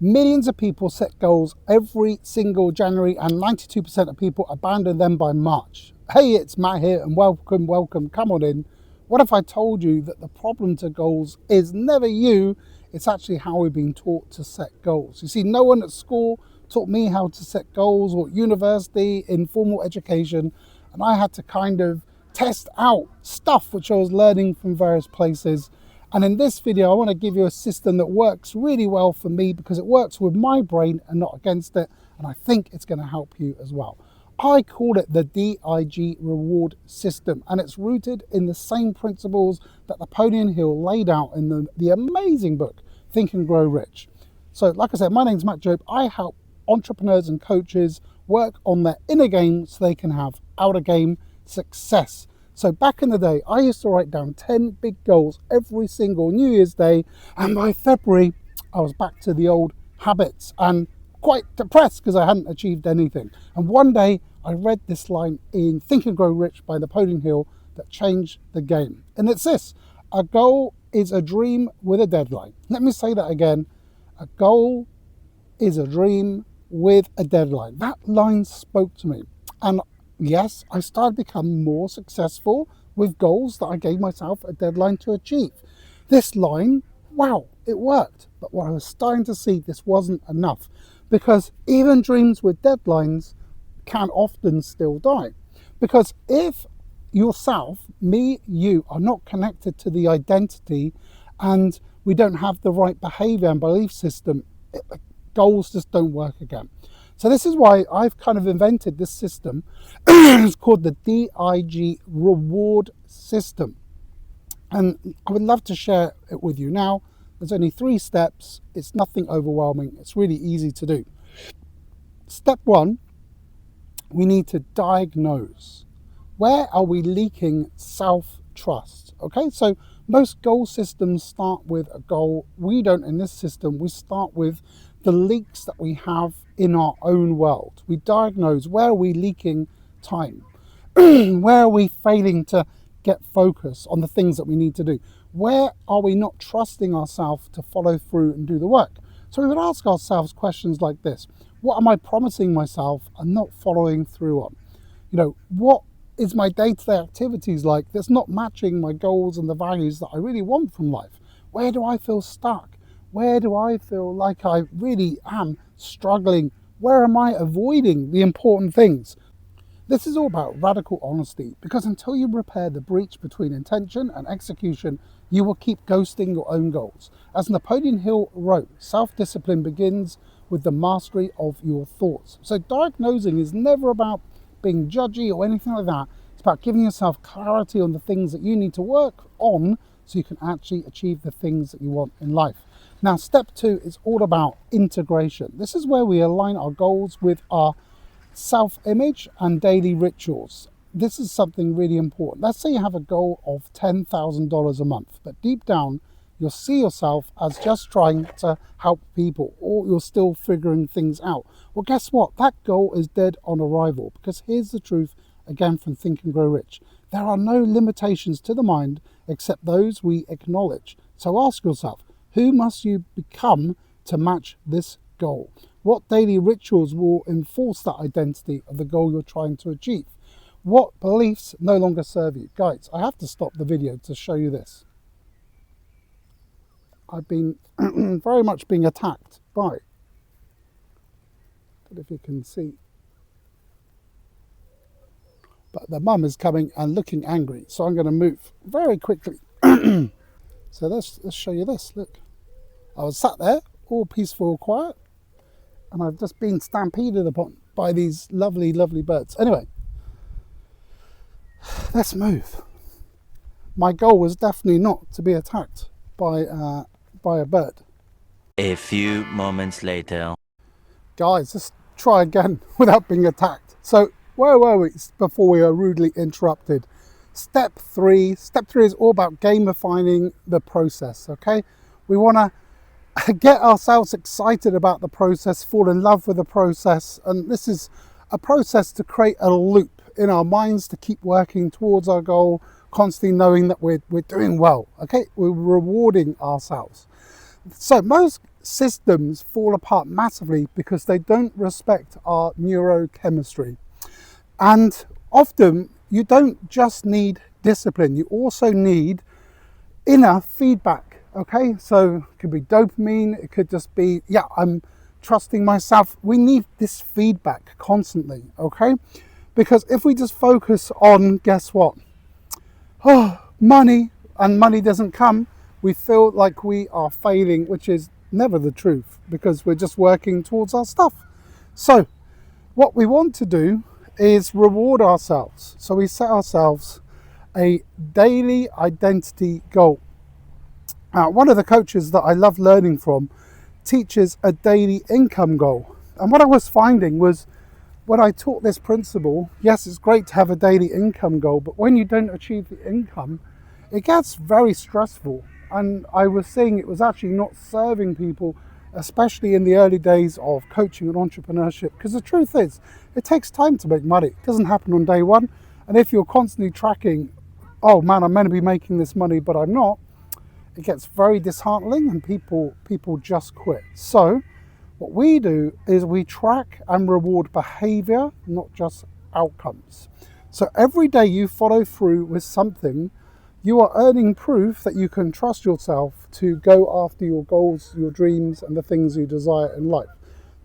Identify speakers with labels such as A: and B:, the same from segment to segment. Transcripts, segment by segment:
A: Millions of people set goals every single January and 92% of people abandon them by March. Hey, it's Matt here and welcome, come on in. What if I told you that the problem to goals is never you, it's actually how we've been taught to set goals. You see, no one at school taught me how to set goals, or at university, in formal education, and I had to kind of test out stuff which I was learning from various places. And in this video, I want to give you a system that works really well for me because it works with my brain and not against it. And I think it's going to help you as well. I call it the D.I.G reward system, and it's rooted in the same principles that Napoleon Hill laid out in the amazing book, Think and Grow Rich. So like I said, my name's Matt Job. I help entrepreneurs and coaches work on their inner game so they can have outer game success. So back in the day, I used to write down 10 big goals every single New Year's Day. And by February, I was back to the old habits and quite depressed because I hadn't achieved anything. And one day I read this line in Think and Grow Rich by Napoleon Hill that changed the game. And it's this: a goal is a dream with a deadline. Let me say that again. A goal is a dream with a deadline. That line spoke to me. And yes, I started to become more successful with goals that I gave myself a deadline to achieve. This line, wow, it worked. But what I was starting to see, this wasn't enough, because even dreams with deadlines can often still die. Because if yourself, me, you, are not connected to the identity and we don't have the right behavior and belief system, goals just don't work again. So this is why I've kind of invented this system. It's called the D.I.G reward system. And I would love to share it with you now. There's only 3 steps. It's nothing overwhelming. It's really easy to do. Step 1, we need to diagnose. Where are we leaking self-trust? Okay, so most goal systems start with a goal. We don't in this system. We start with the leaks that we have in our own world. We diagnose, where are we leaking time? Where are we failing to get focus on the things that we need to do? Where are we not trusting ourselves to follow through and do the work? So we would ask ourselves questions like this: what am I promising myself and not following through on? You know, what is my day-to-day activities like that's not matching my goals and the values that I really want from life? Where do I feel stuck? Where do I feel like I really am struggling? Where am I avoiding the important things? This is all about radical honesty, because until you repair the breach between intention and execution, you will keep ghosting your own goals. As Napoleon Hill wrote, self-discipline begins with the mastery of your thoughts. So diagnosing is never about being judgy or anything like that. It's about giving yourself clarity on the things that you need to work on so you can actually achieve the things that you want in life. Now, step 2 is all about integration. This is where we align our goals with our self-image and daily rituals. This is something really important. Let's say you have a goal of $10,000 a month, but deep down, you'll see yourself as just trying to help people, or you're still figuring things out. Well, guess what? That goal is dead on arrival, because here's the truth, again, from Think and Grow Rich. There are no limitations to the mind except those we acknowledge. So ask yourself, who must you become to match this goal? What daily rituals will enforce that identity of the goal you're trying to achieve? What beliefs no longer serve you? Guys, I have to stop the video to show you this. I've been very much being attacked by, I don't know if you can see, but the mum is coming and looking angry, so I'm going to move very quickly. So let's show you this. Look, I was sat there, all peaceful, quiet, and I've just been stampeded upon by these lovely, lovely birds. Anyway, let's move. My goal was definitely not to be attacked by a bird.
B: A few moments later.
A: Guys, let's try again without being attacked. So where were we before we were rudely interrupted? Step 3 is all about gamifying the process. Okay, we want to get ourselves excited about the process, fall in love with the process, and this is a process to create a loop in our minds to keep working towards our goal, constantly knowing that we're doing well. Okay, we're rewarding ourselves. So most systems fall apart massively because they don't respect our neurochemistry. And often you don't just need discipline, you also need inner feedback. Okay, so it could be dopamine, it could just be, yeah, I'm trusting myself. We need this feedback constantly, okay? Because if we just focus on, guess what? Oh, money, and money doesn't come, we feel like we are failing, which is never the truth because we're just working towards our stuff. So, what we want to do is reward ourselves. So, we set ourselves a daily identity goal. One of the coaches that I love learning from teaches a daily income goal. And what I was finding was when I taught this principle, yes, it's great to have a daily income goal, but when you don't achieve the income, it gets very stressful. And I was seeing it was actually not serving people, especially in the early days of coaching and entrepreneurship. Because the truth is, it takes time to make money. It doesn't happen on day one. And if you're constantly tracking, oh man, I'm meant to be making this money, but I'm not, it gets very disheartening and people just quit. So what we do is we track and reward behavior, not just outcomes. So every day you follow through with something, you are earning proof that you can trust yourself to go after your goals, your dreams, and the things you desire in life.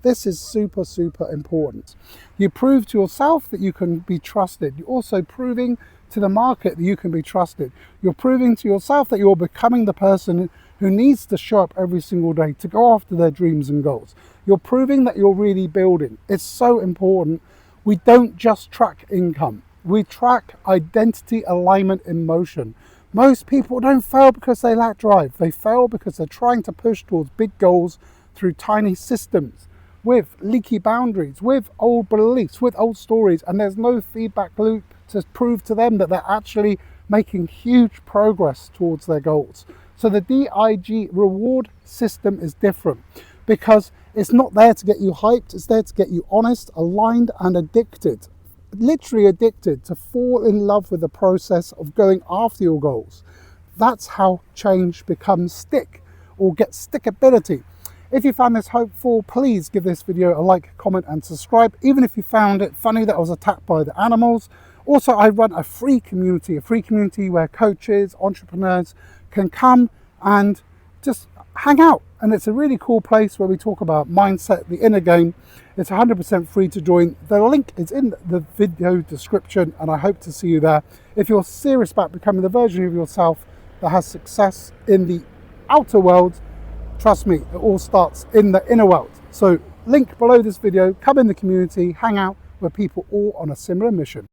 A: This is super, super important. You prove to yourself that you can be trusted. You're also proving to the market that you can be trusted. You're proving to yourself that you're becoming the person who needs to show up every single day to go after their dreams and goals. You're proving that you're really building. It's so important. We don't just track income. We track identity alignment in motion. Most people don't fail because they lack drive. They fail because they're trying to push towards big goals through tiny systems, with leaky boundaries, with old beliefs, with old stories, and there's no feedback loop to prove to them that they're actually making huge progress towards their goals. So the D.I.G reward system is different because it's not there to get you hyped, it's there to get you honest, aligned, and addicted. Literally addicted to fall in love with the process of going after your goals. That's how change becomes stick or gets stickability. If you found this helpful, please give this video a like, comment, and subscribe. Even if you found it funny that I was attacked by the animals. Also, I run a free community where coaches, entrepreneurs can come and just hang out. And it's a really cool place where we talk about mindset, the inner game. It's 100% free to join. The link is in the video description, and I hope to see you there. If you're serious about becoming the version of yourself that has success in the outer world, trust me, it all starts in the inner world. So link below this video, come in the community, hang out with people all on a similar mission.